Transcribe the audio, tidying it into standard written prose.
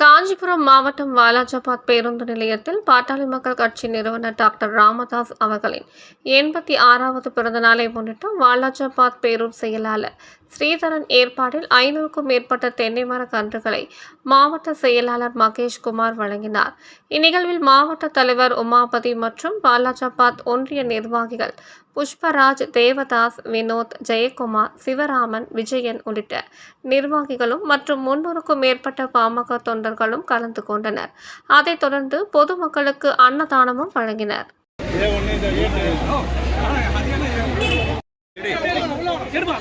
காஞ்சிபுரம் மாவட்டம் வாலாஜாபாத் பேருந்து நிலையத்தில் பாட்டாளி மக்கள் கட்சி நிறுவனர் டாக்டர் ராமதாஸ் அவர்களின் 86வது பிறந்த நாளை முன்னிட்டு வாலாஜாபாத் பேரூர் செயலாளர் ஸ்ரீதரன் ஏற்பாட்டில் 500க்கும் மேற்பட்ட தென்னை மர கன்றுகளை மாவட்ட செயலாளர் மகேஷ்குமார் வழங்கினார். இந்நிகழ்வில் மாவட்ட தலைவர் உமாபதி மற்றும் வாலாஜாபாத் ஒன்றிய நிர்வாகிகள் புஷ்பராஜ், தேவதாஸ், வினோத், ஜெயக்குமார், சிவராமன், விஜயன் உள்ளிட்ட நிர்வாகிகளும் மற்றும் 300க்கும் மேற்பட்ட பாமக தொண்டர்களும் கலந்து கொண்டனர். அதைத் தொடர்ந்து பொதுமக்களுக்கு அன்னதானமும் வழங்கினர். எடுப்பா